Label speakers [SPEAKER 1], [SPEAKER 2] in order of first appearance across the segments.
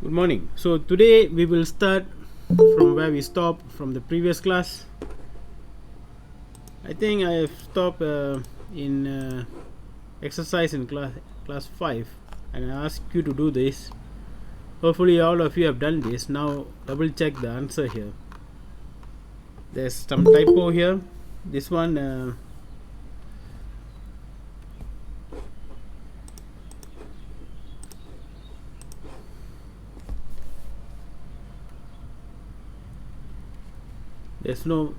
[SPEAKER 1] Good morning. So today we will start from where we stopped from the previous class. I think I have stopped in exercise in class 5 and I asked you to do this. Hopefully all of you have done this. Now double check the answer here. There's some typo here. This one there's no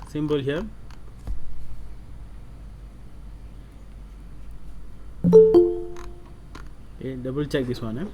[SPEAKER 1] symbol here. Okay, double check this one.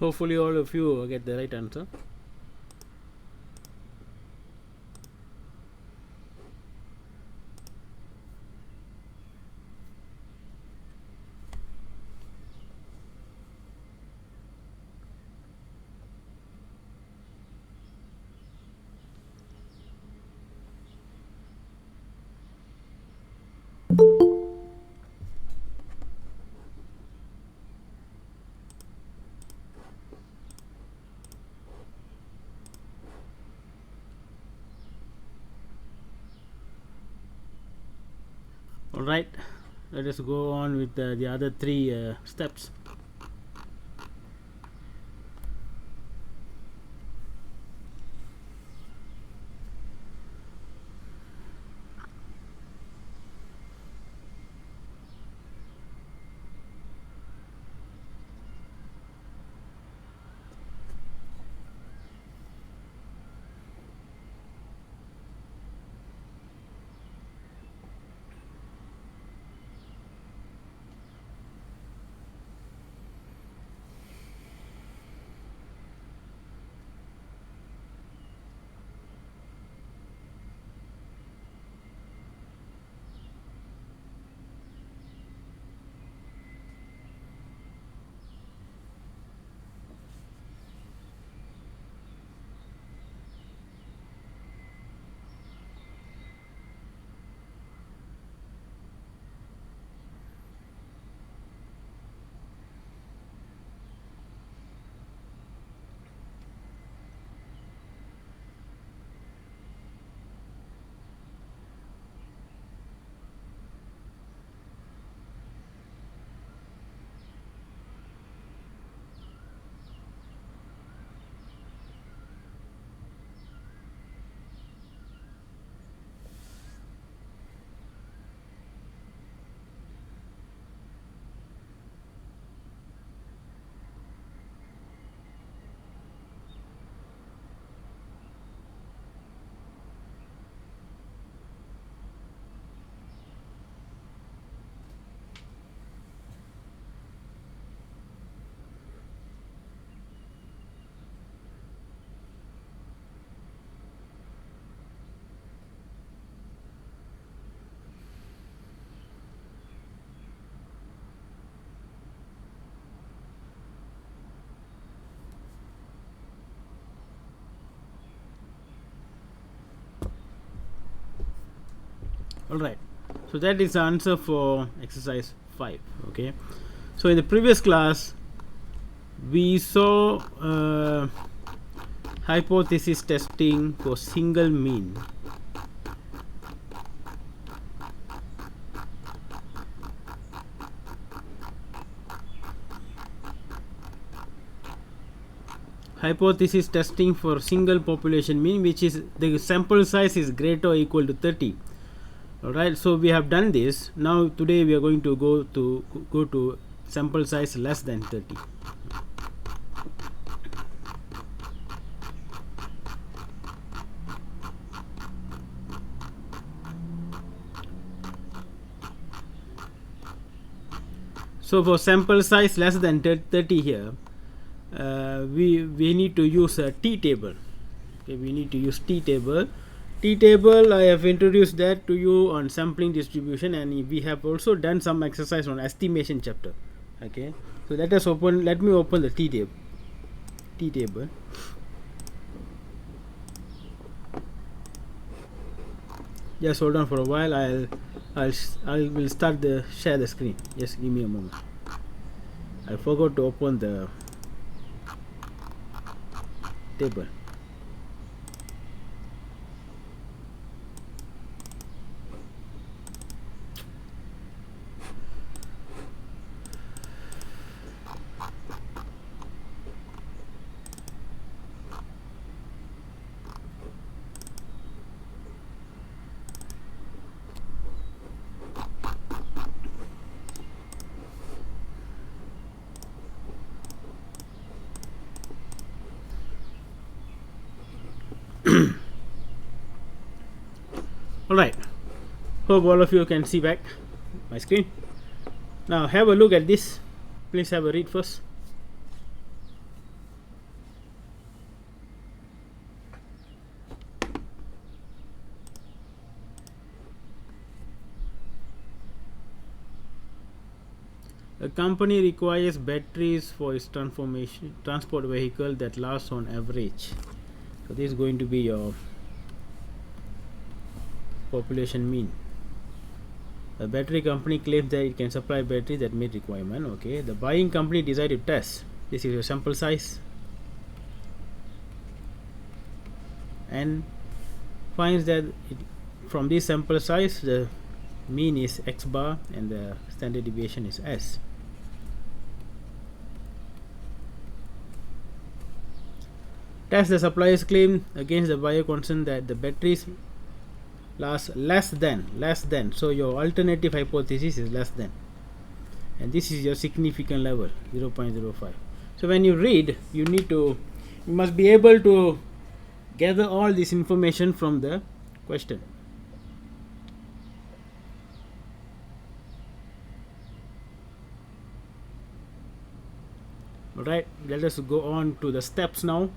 [SPEAKER 1] Hopefully all of you get the right answer. Alright, let us go on with the other three steps. Alright, so that is the answer for exercise 5. Okay, so in the previous class we saw hypothesis testing for single mean. Hypothesis testing for single population mean, which is the sample size is greater or equal to 30. Alright, so we have done this. Now today we are going to go to sample size less than 30. So for sample size less than 30 here, we need to use a T table. Okay, we need to use T table. T table, I have introduced that to you on sampling distribution, and we have also done some exercise on estimation chapter. Okay, so let me open the T table. Just hold on for a while. I will start the share the screen. Just give me a moment. I forgot to open the table. Alright, hope all of you can see back my screen. Now have a look at this. Please have a read first. A company requires batteries for its transport vehicle that lasts on average. So this is going to be your population mean. A battery company claims that it can supply batteries that meet requirement. Okay, the buying company decided to test. This is your sample size, and finds that from this sample size the mean is x bar and the standard deviation is s. Test the supplier's claim against the buyer concern that the batteries last less than, so your alternative hypothesis is less than, and this is your significant level 0.05. So when you read, you must be able to gather all this information from the question. Alright, let us go on to the steps now.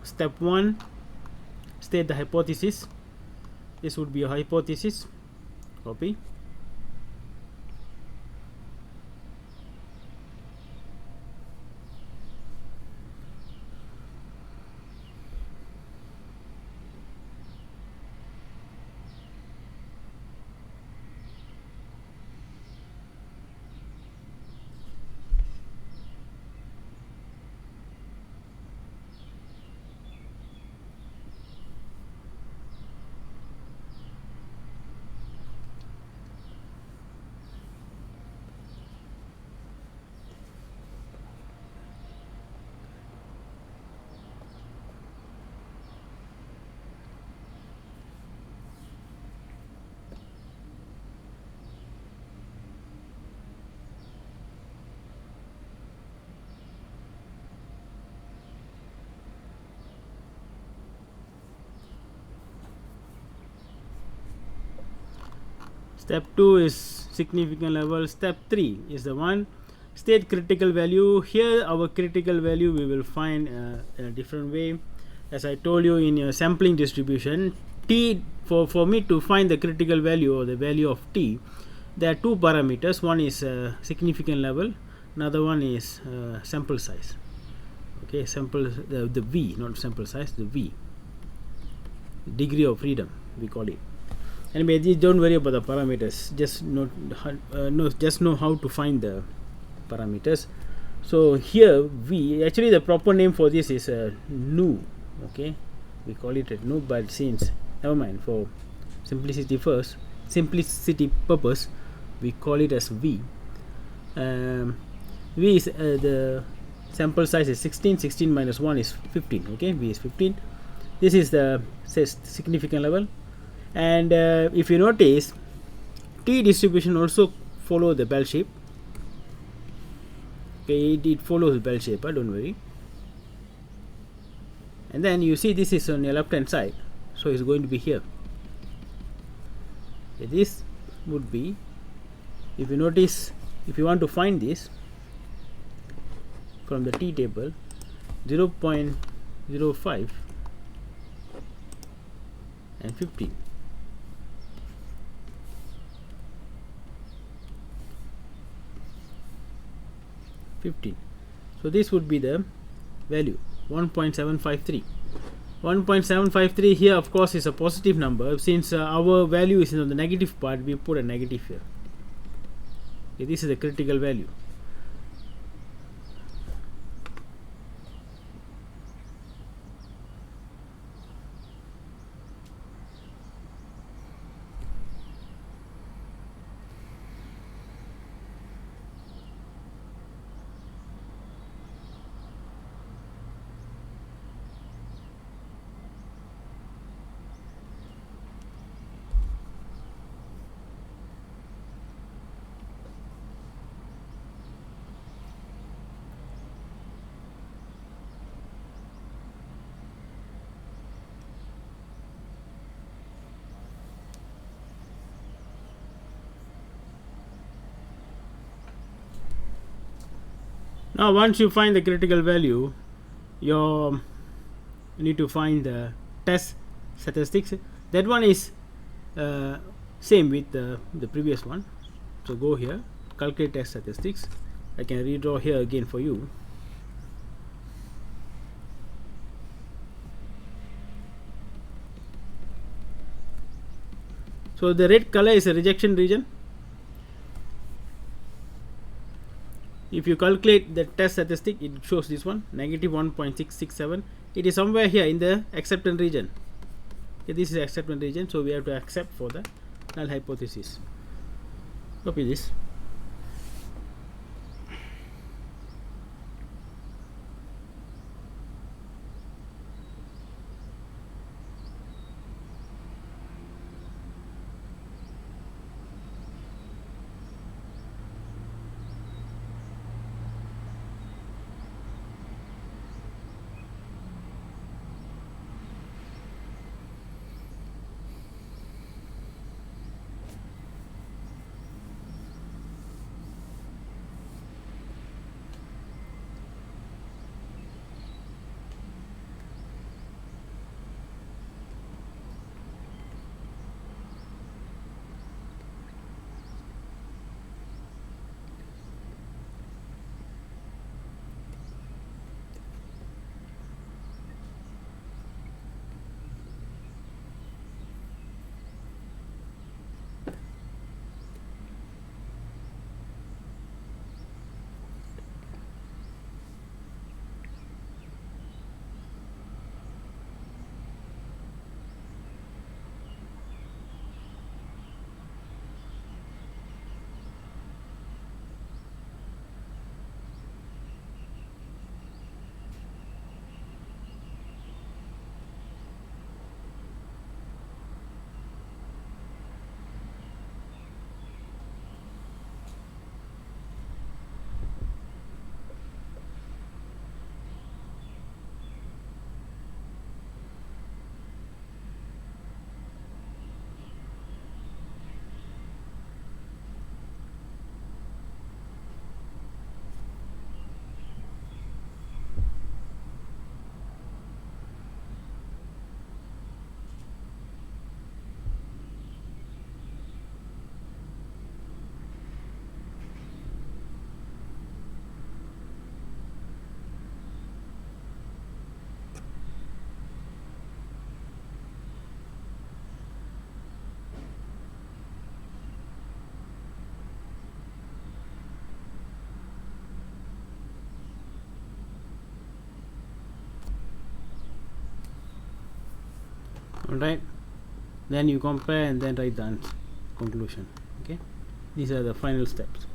[SPEAKER 1] Step 1, state the hypothesis. This would be a hypothesis. Copy. Step 2 is significant level. Step 3 is the one, state critical value. Here our critical value we will find in a different way. As I told you, in your sampling distribution, t, for me to find the critical value or the value of t, there are two parameters. One is significant level, another one is sample size. Okay, the v, not sample size, the v, degree of freedom we call it. Anyway, don't worry about the parameters, just know how to find the parameters. So here v, actually the proper name for this is nu. Okay, we call it a nu, but since never mind, for simplicity purpose we call it as v. V is the sample size is 16 minus 1 is 15. Okay, v is 15. This is the significant level. And if you notice, t distribution also follow the bell shape. Okay, it follows the bell shape, don't worry. And then you see this is on your left hand side, so it's going to be here. Okay, this would be, if you notice, if you want to find this from the t table, 0.05 and 15. 15. So this would be the value 1.753. 1.753 here of course is a positive number. Since our value is in the negative part, we put a negative here. Okay, this is the critical value. Now once you find the critical value, you need to find the test statistics. That one is same with the previous one. So go here, calculate test statistics. I can redraw here again for you. So the red color is a rejection region. If you calculate the test statistic, it shows this one, negative 1.667. It is somewhere here in the acceptance region. Okay, this is acceptance region, so we have to accept for the null hypothesis. Copy this. Alright, then you compare and then write the conclusion. Okay, these are the final steps.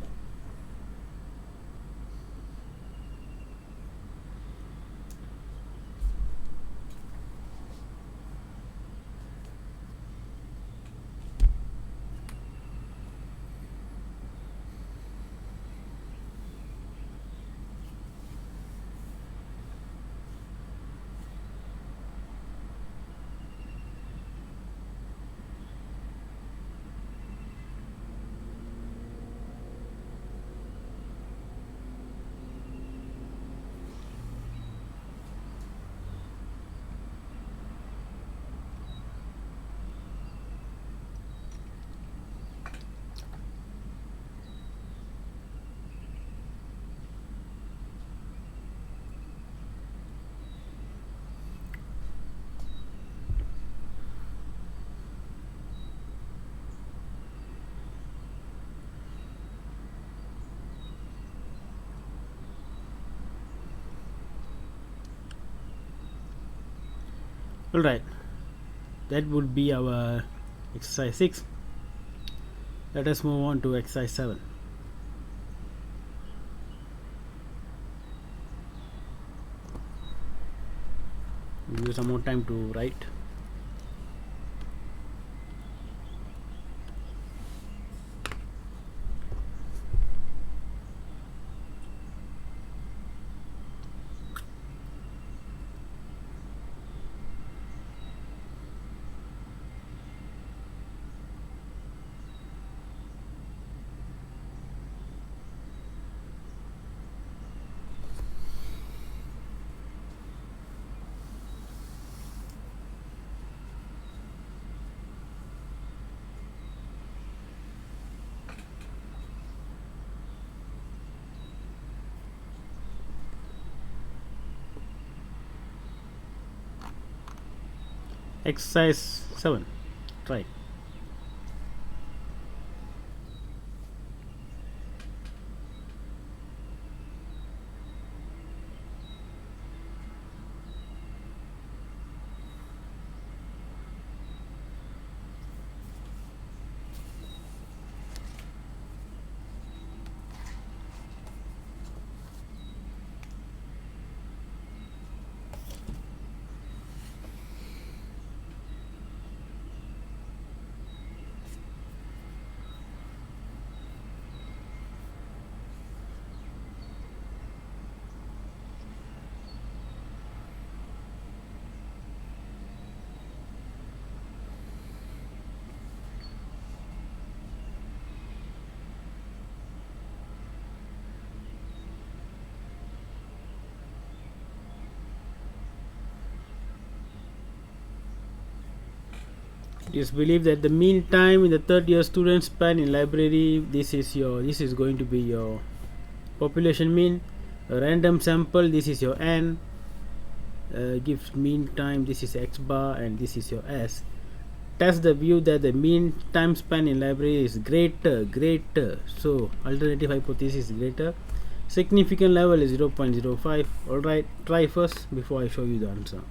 [SPEAKER 1] Alright, that would be our exercise 6. Let us move on to exercise 7. Give you some more time to write. Exercise 7. Try. It is believed that the mean time in the third year student span in library, this is going to be your population mean. A random sample, this is your n, gives mean time, this is x bar, and this is your s. Test the view that the mean time span in library is greater. So alternative hypothesis is greater. Significant level is 0.05. Alright, try first before I show you the answer.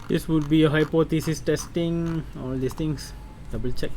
[SPEAKER 1] This would be a hypothesis testing, all these things. Double check.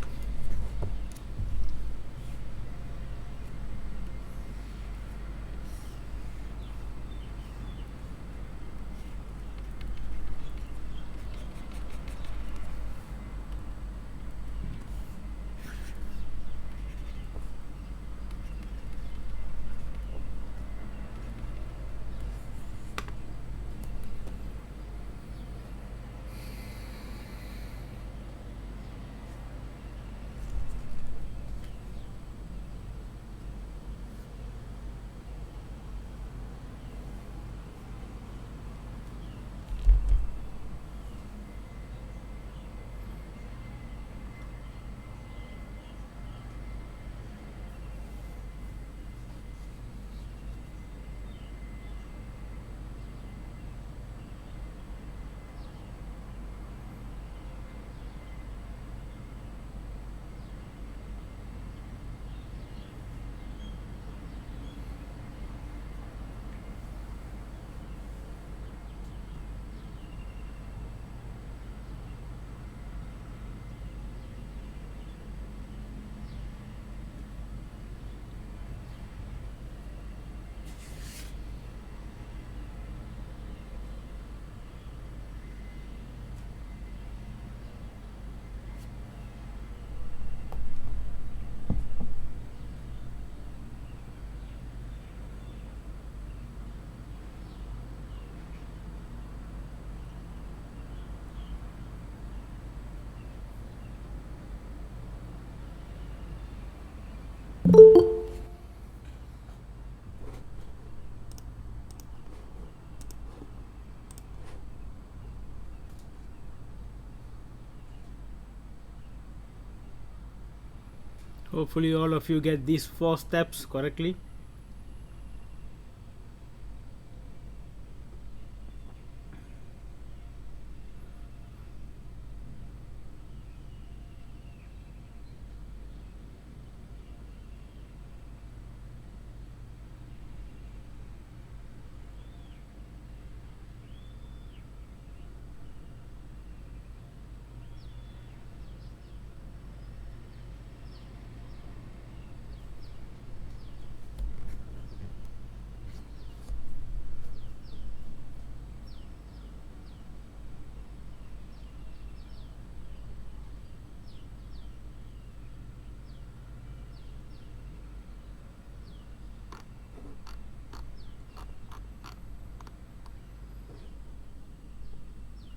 [SPEAKER 1] Hopefully all of you get these 4 steps correctly.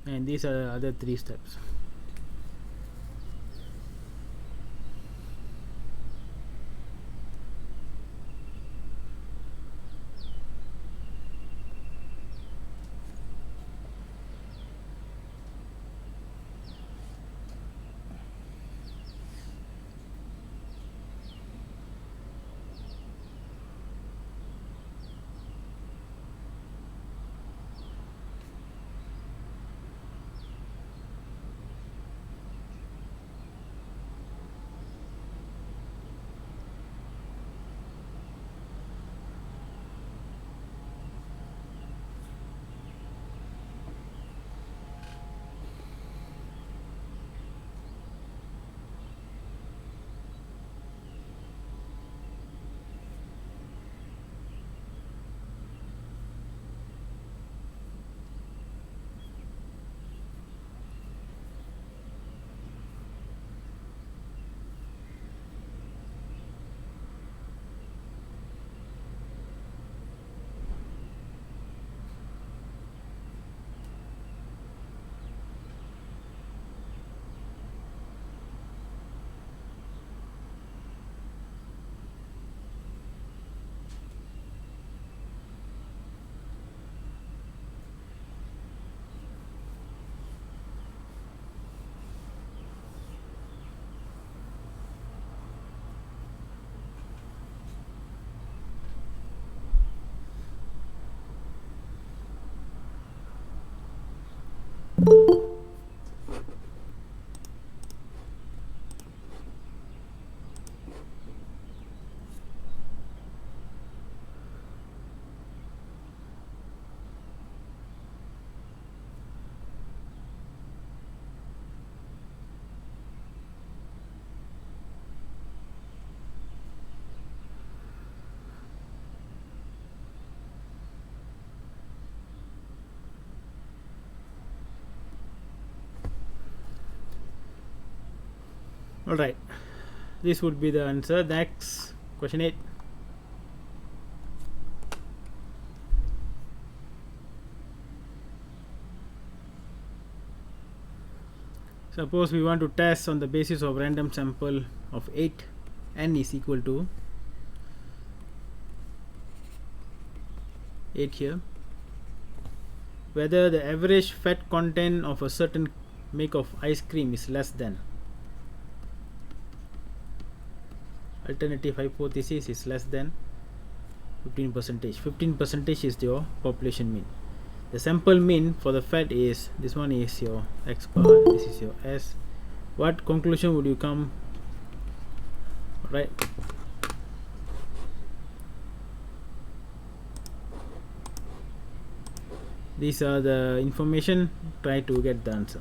[SPEAKER 1] And these are the other 3 steps. Alright, this would be the answer. Next, question 8. Suppose we want to test on the basis of random sample of 8, n is equal to 8 here, whether the average fat content of a certain make of ice cream is less than. Alternative hypothesis is less than 15%. 15% is your population mean. The sample mean for the fat is, this one is your x bar, this is your s. What conclusion would you come? Right. These are the information. Try to get the answer.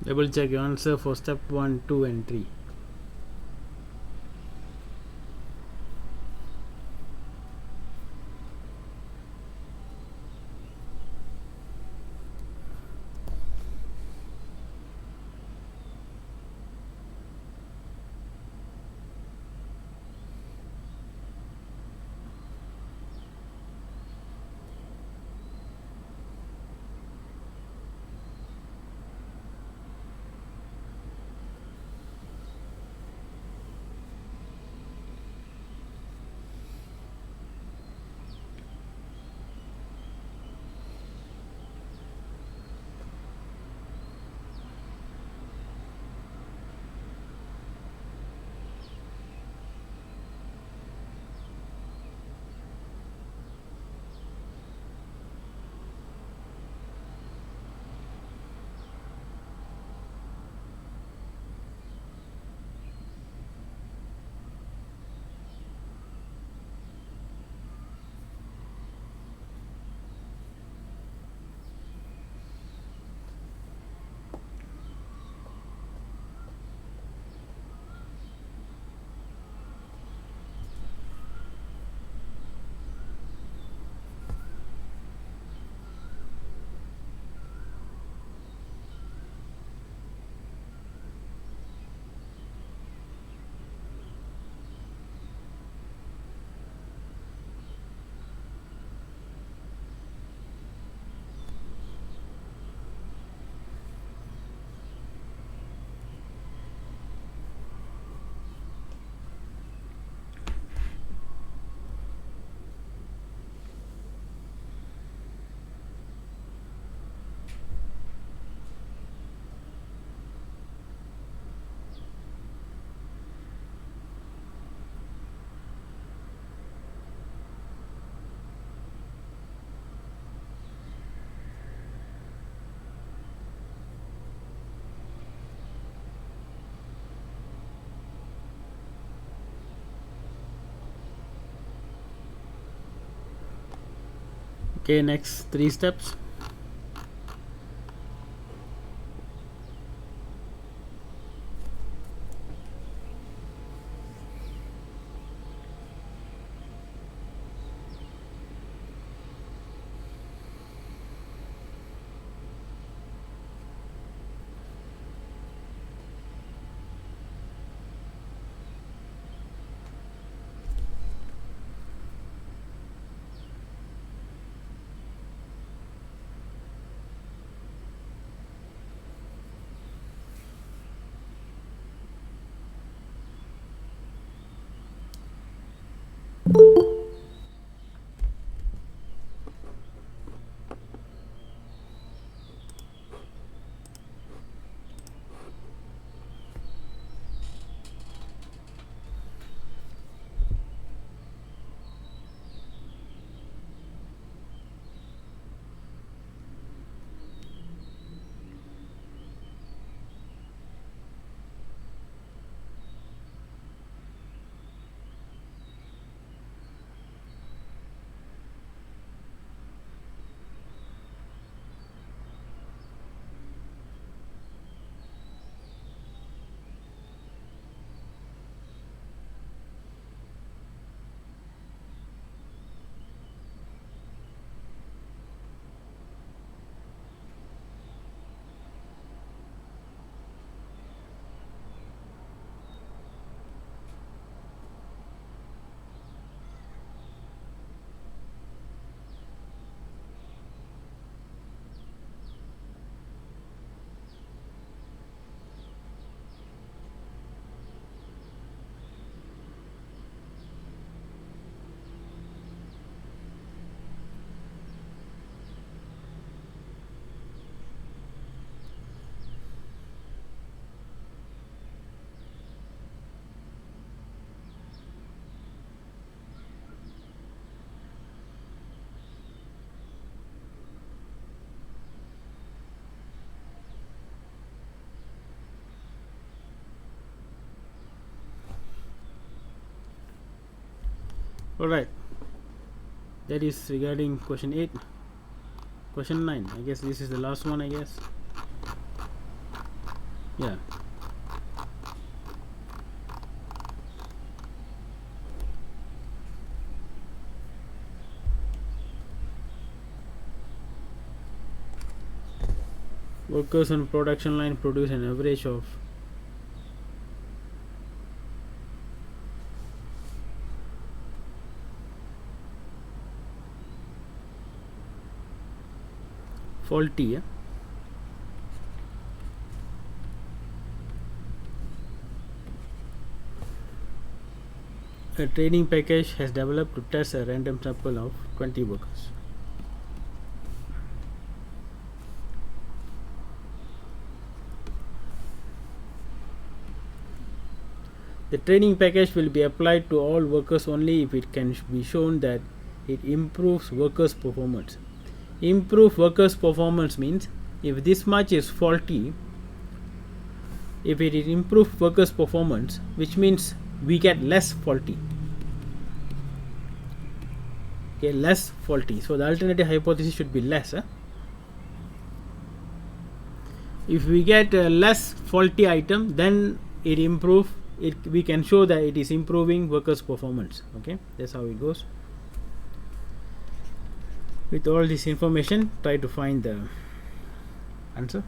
[SPEAKER 1] Double check your answer for step 1, 2 and 3. Okay, next 3 steps. Alright, that is regarding question 8. Question 9, I guess this is the last one, I guess. Yeah. Workers on production line produce an average of faulty. Yeah? A training package has developed to test a random sample of 20 workers. The training package will be applied to all workers only if it can be shown that it improves workers' performance. Improve workers' performance means if this much is faulty, if it improves workers' performance, which means we get less faulty. Okay, less faulty. So the alternative hypothesis should be less. If we get a less faulty item, then it improve. We can show that it is improving workers' performance. Okay, that's how it goes. With all this information, try to find the answer.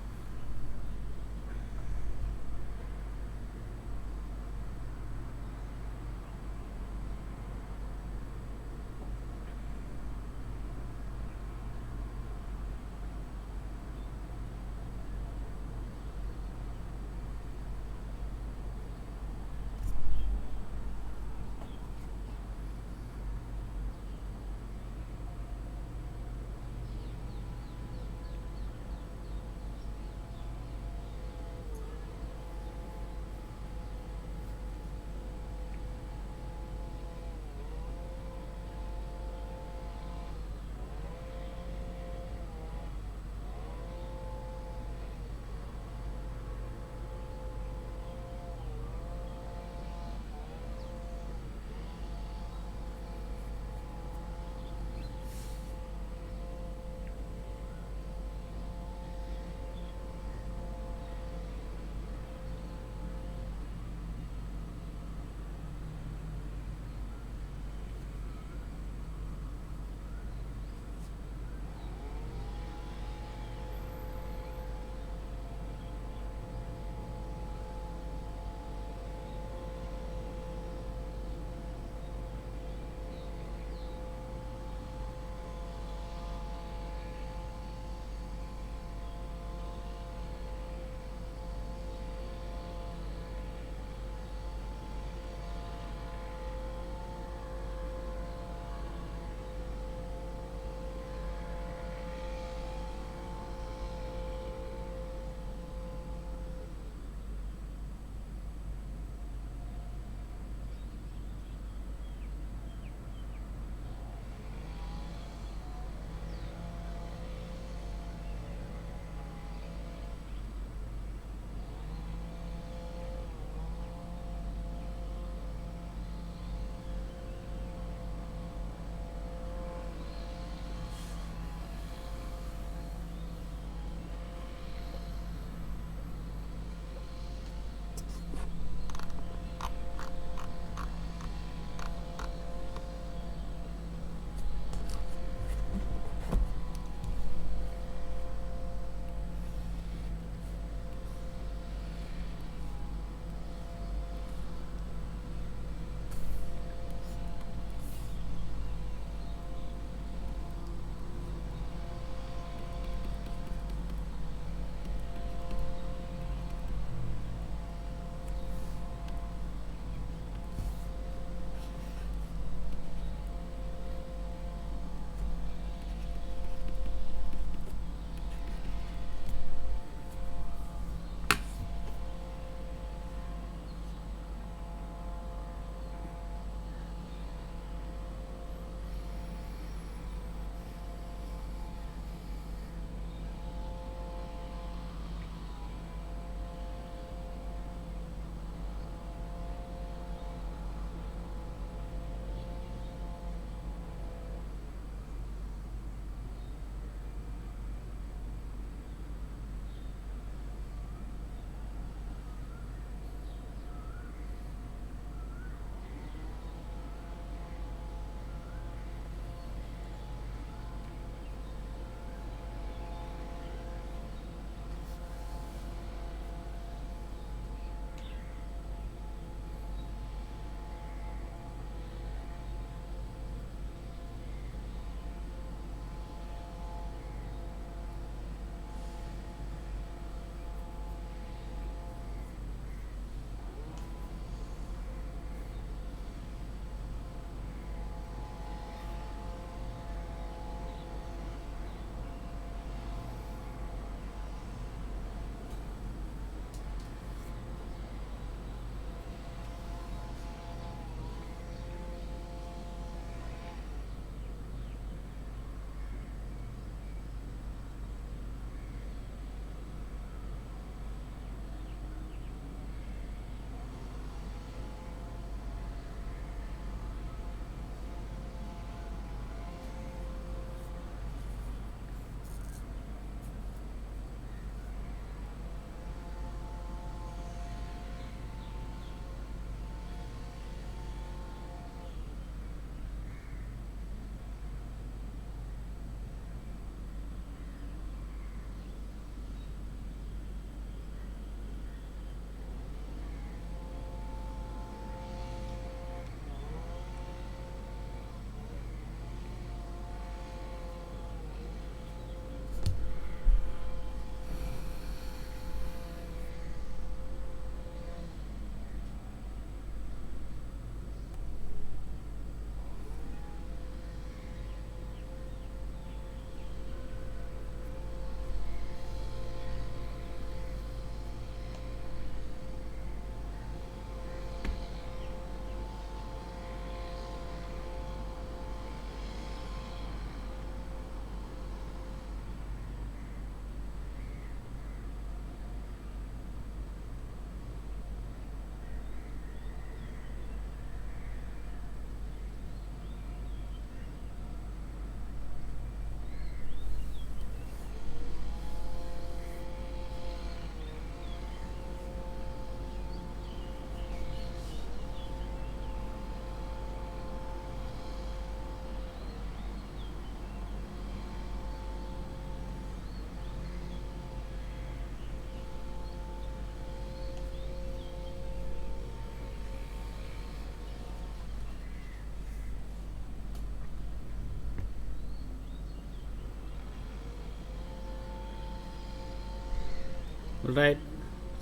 [SPEAKER 1] Right,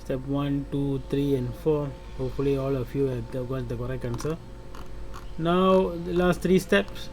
[SPEAKER 1] step 1, 2, 3 and 4. Hopefully all of you have got the correct answer. Now the last 3 steps.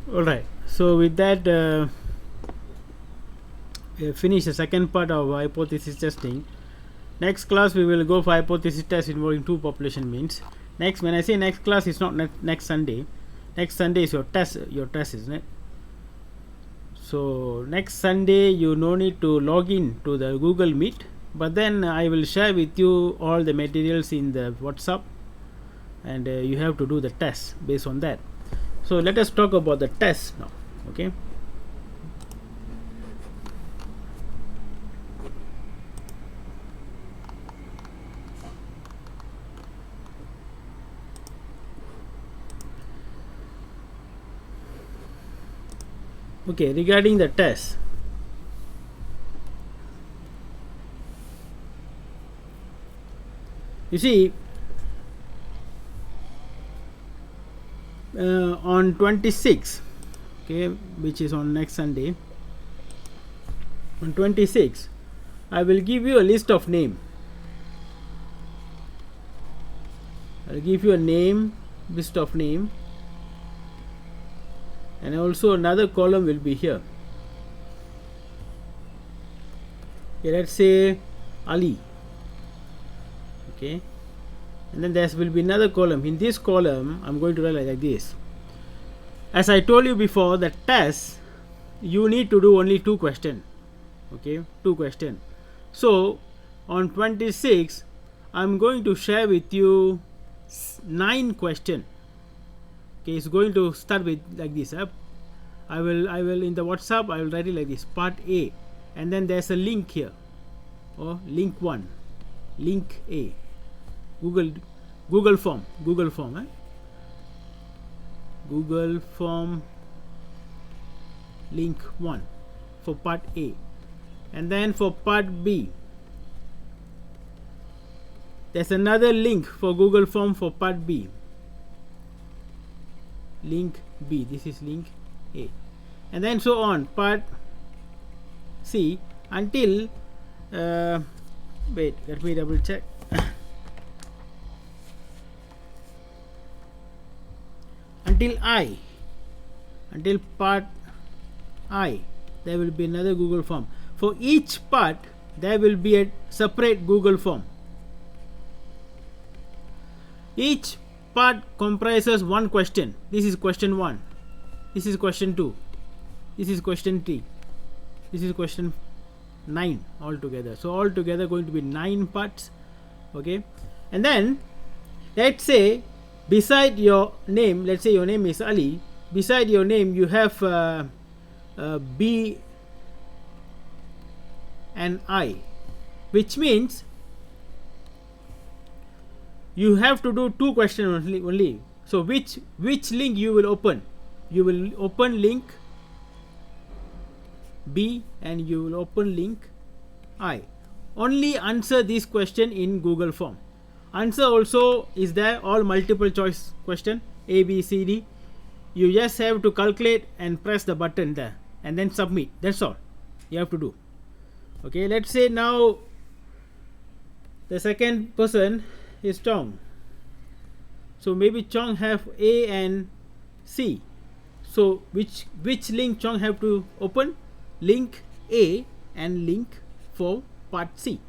[SPEAKER 1] Alright, so with that we finish the second part of hypothesis testing. Next class we will go for hypothesis test involving 2 population means. Next, when I say next class, it's not next Sunday. Next Sunday is your test, isn't it? So next Sunday you no need to log in to the Google Meet, but then I will share with you all the materials in the WhatsApp, and you have to do the test based on that. So let us talk about the test now. Okay. Okay, regarding the test, you see, on 26, okay, which is on next Sunday, on 26, I will give you a list of name. I'll give you a name, list of name, and also another column will be here. Okay, let's say Ali. Okay, and then there will be another column. In this column, I'm going to write like this. As I told you before, the test you need to do only 2 questions. Okay, 2 questions. So on 26, I'm going to share with you 9 questions. Okay, it's going to start with like this. I will in the WhatsApp I will write it like this, part A, and then there's a link here, or link 1, link A, Google form, Google form link 1 for part A, and then for part B there's another link for Google form for part B, link B, this is link A, and then so on, part C, until Wait, let me double check. Until part I, there will be another Google form. For each part there will be a separate Google form. Each part comprises one question. This is question 1, this is question 2, this is question 3, this is question 9 altogether. So altogether going to be 9 parts. Okay, and then let's say beside your name, let's say your name is Ali, beside your name you have B and I, which means you have to do 2 questions only. So which link you will open? You will open link B and you will open link I. Only answer this question in Google form. Answer also is there, all multiple choice question, A, B, C, D. You just have to calculate and press the button there and then submit. That's all you have to do. Okay, let's say now the second person is Chong. So maybe Chong have A and C. So which link Chong have to open? Link A and link for part C.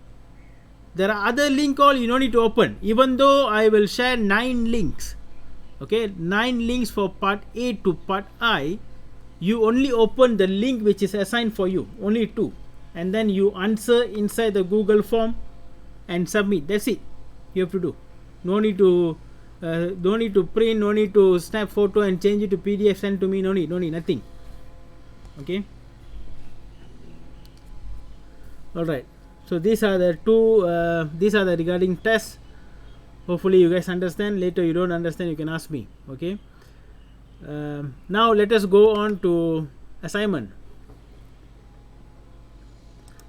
[SPEAKER 1] There are other link all you don't need to open, even though I will share 9 links. Okay, 9 links for part A to part I. You only open the link which is assigned for you, only 2, and then you answer inside the Google form and submit. That's it you have to do. No need to print, no need to snap photo and change it to PDF, send to me. No need nothing. Okay, all right. So these are the regarding tests. Hopefully you guys understand. Later you don't understand, you can ask me. Okay, now let us go on to assignment.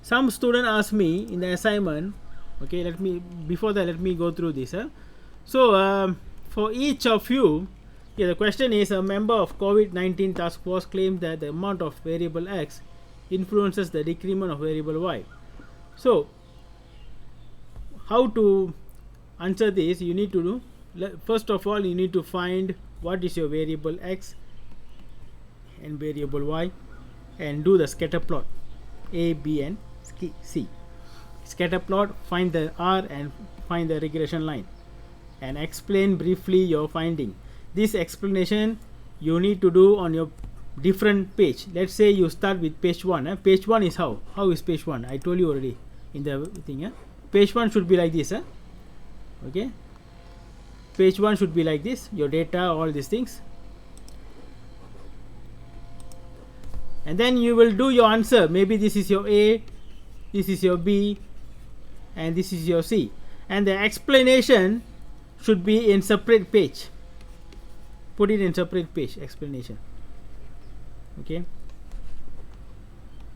[SPEAKER 1] Some student asked me in the assignment. Okay, let me go through this. So for each of you, the question is, a member of COVID-19 task force claims that the amount of variable X influences the decrement of variable Y. So how to answer this? You need to do, first of all, you need to find what is your variable X and variable Y and do the scatter plot A, B and C. Scatter plot, find the R and find the regression line and explain briefly your finding. This explanation you need to do on your different page. Let's say you start with page 1. Page 1 is how is page 1? I told you already in the thing. Page 1 should be like this. Okay, page 1 should be like this, your data, all these things, and then you will do your answer. Maybe this is your A, this is your B and this is your C, and the explanation should be in separate page. Put it in separate page, explanation. Okay,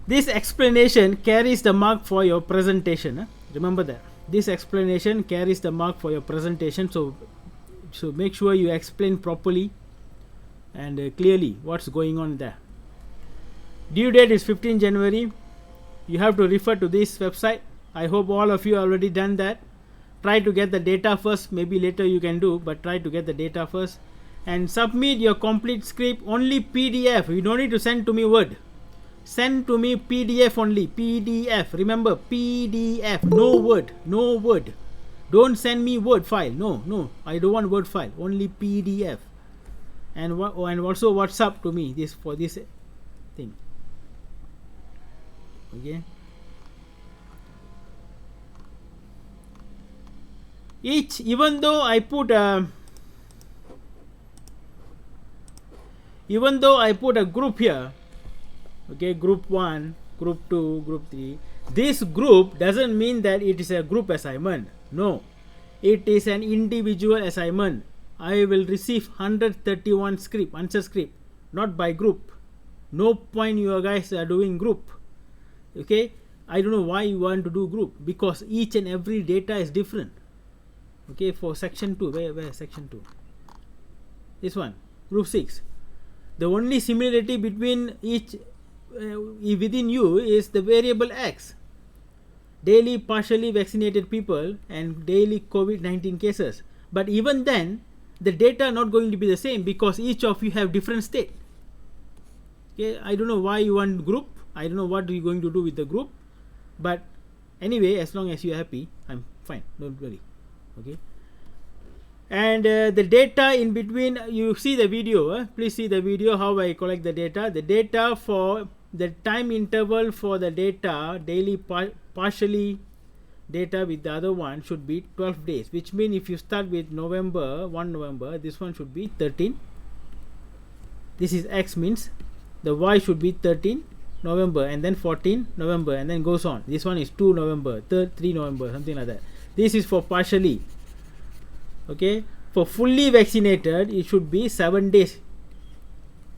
[SPEAKER 1] this explanation carries the mark for your presentation. Remember that this explanation carries the mark for your presentation. So make sure you explain properly and clearly what's going on there. Due date is 15 January. You have to refer to this website. I hope all of you already done that. Try to get the data first. Maybe later you can do, but try to get the data first and submit your complete script. Only PDF. You don't need to send to me Word. Send to me PDF only. PDF. Remember, PDF. No Word. Don't send me Word file. No. I don't want Word file. Only PDF. And also WhatsApp to me for this thing. Okay. Even though I put a group here. Okay, group 1, group 2, group 3. This group doesn't mean that it is a group assignment. No, it is an individual assignment. I will receive 131 answer script, not by group. No point you guys are doing group. Okay, I don't know why you want to do group, because each and every data is different. Okay, for section 2, where section 2? This one, group 6. The only similarity between each within you is the variable X. daily partially vaccinated people and daily COVID-19 cases. But even then, the data are not going to be the same because each of you have different state. Okay, I don't know why you want group. I don't know what you're going to do with the group. But anyway, as long as you're happy, I'm fine. Don't worry. Okay. And the data in between, you see the video. Please see the video how I collect the data. The data for the time interval for the data, daily partially data with the other one should be 12 days, which means if you start with November, 1 November, this one should be 13. This is X, means the Y should be 13 November, and then 14 November, and then goes on. This one is 2 November, 3 November, something like that. This is for partially. Okay, for fully vaccinated, it should be 7 days.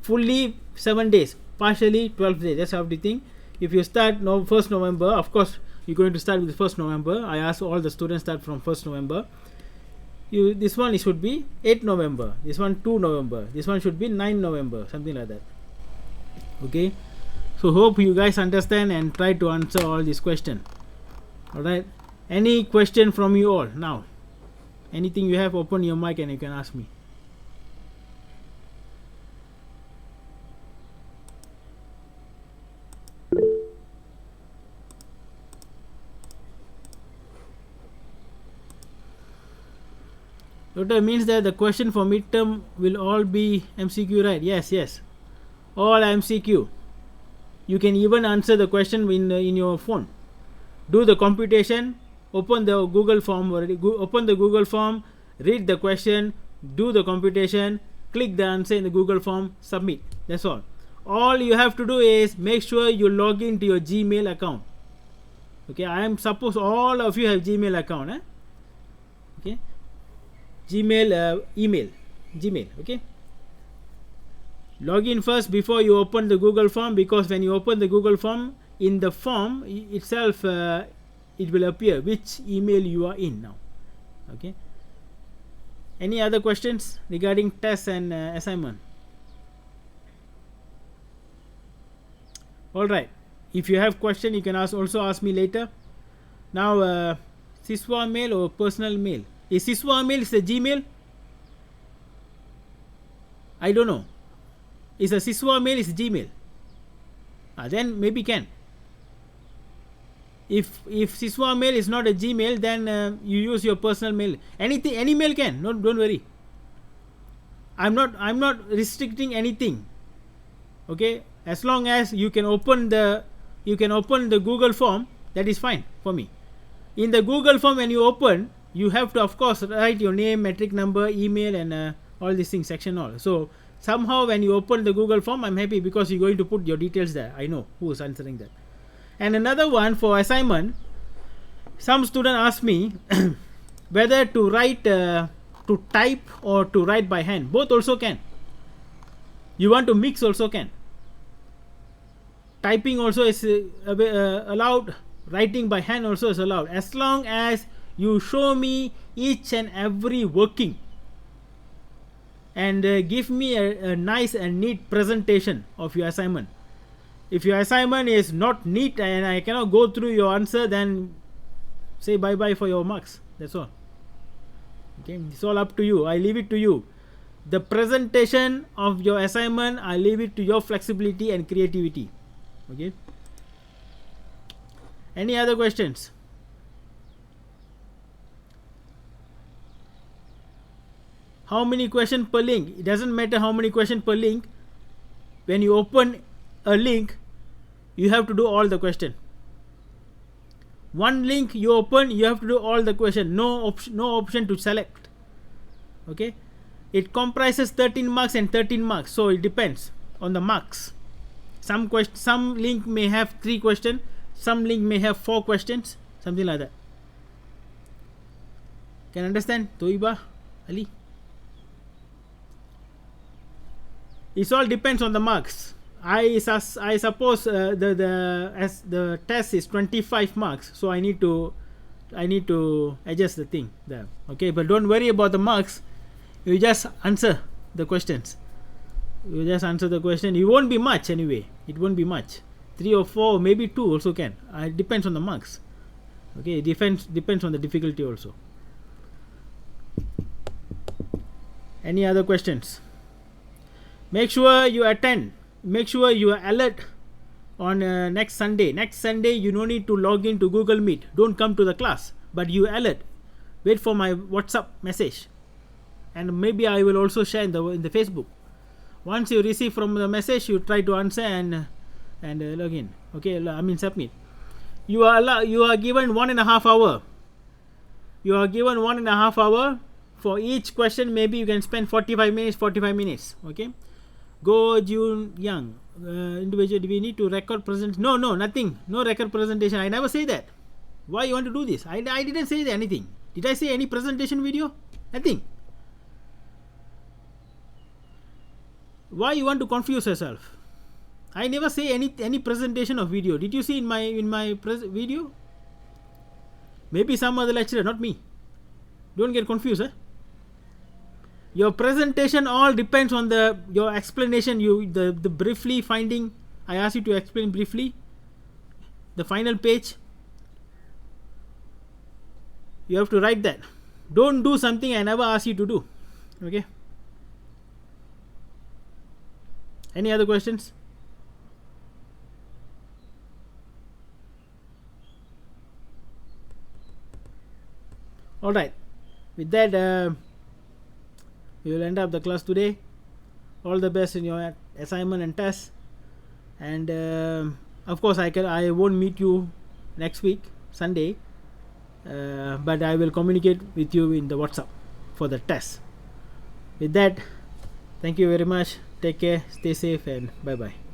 [SPEAKER 1] Fully 7 days, partially 12 days. That's how to think. If you start 1st November, of course, you're going to start with 1st November. I ask all the students start from 1st November. This one, it should be 8 November. This one 2 November. This one should be 9 November, something like that. Okay, so hope you guys understand and try to answer all these questions. Alright, any question from you all now? Anything you have, open your mic and you can ask me. Doctor, means that the question for midterm will all be MCQ, right? Yes, yes. All MCQ. You can even answer the question in your phone. Do the computation, open the Google form, read the question, do the computation, click the answer in the Google form, submit. That's all. All you have to do is make sure you log into your Gmail account. Okay, I am suppose all of you have Gmail account. Okay, Gmail email, Gmail. Okay. Log in first before you open the Google form, because when you open the Google form, in the form itself it will appear which email you are in now. Okay. Any other questions regarding tests and assignment? Alright, if you have question you can also ask me later. Now Siswa mail or personal mail? Is Siswa mail is a Gmail? I don't know. Is a Siswa mail is Gmail? Then maybe can. If Siswa mail is not a Gmail, then you use your personal mail. Any mail can. Don't worry. I'm not restricting anything. Okay, as long as you can open the Google form, that is fine for me. In the Google form, when you open, you have to of course write your name, metric number, email, and all these things, section all. So somehow when you open the Google form, I'm happy because you're going to put your details there. I know who is answering that. And another one for assignment, some student asked me whether to write to type or to write by hand. Both also can. You want to mix also can. Typing also is allowed. Writing by hand also is allowed, as long as you show me each and every working and give me a nice and neat presentation of your assignment. If your assignment is not neat and I cannot go through your answer, then say bye bye for your marks. That's all. Okay, it's all up to you. I leave it to you. The presentation of your assignment, I leave it to your flexibility and creativity. Okay. Any other questions? How many questions per link? It doesn't matter how many questions per link. When you open a link, you have to do all the question. One link you open, you have to do all the question. No option to select. Okay. It comprises 13 marks and 13 marks. So it depends on the marks. Some link may have 3 questions. Some link may have 4 questions. Something like that. Can understand? Toiba, Ali? It all depends on the marks. I suppose the test is 25 marks, so I need to adjust the thing there. Okay, but don't worry about the marks. You just answer the questions. You just answer the question. It won't be much anyway. It won't be much. 3 or 4, maybe 2 also can. It depends on the marks. Okay, it depends on the difficulty also. Any other questions? Make sure you attend. Make sure you are alert on next Sunday. Next Sunday, you no need to log in to Google Meet. Don't come to the class, but you alert. Wait for my WhatsApp message, and maybe I will also share in the Facebook. Once you receive from the message, you try to answer and log in. Okay, I mean submit. You are given 1.5 hour. You are given 1.5 hour for each question. Maybe you can spend 45 minutes. 45 minutes. Okay. Go June Young. Individual. Do we need to record present? No, nothing. No record presentation. I never say that. Why you want to do this? I didn't say anything. Did I say any presentation video? Nothing. Why you want to confuse yourself? I never say any presentation of video. Did you see in my video? Maybe some other lecturer, not me. Don't get confused. Your presentation all depends on your explanation. The briefly finding. I asked you to explain briefly. The final page. You have to write that. Don't do something I never asked you to do. Okay. Any other questions? Alright, with that we will end up the class today. All the best in your assignment and tests, and of course I won't meet you next week Sunday, but I will communicate with you in the WhatsApp for the test. With that, thank you very much. Take care, stay safe, and bye bye.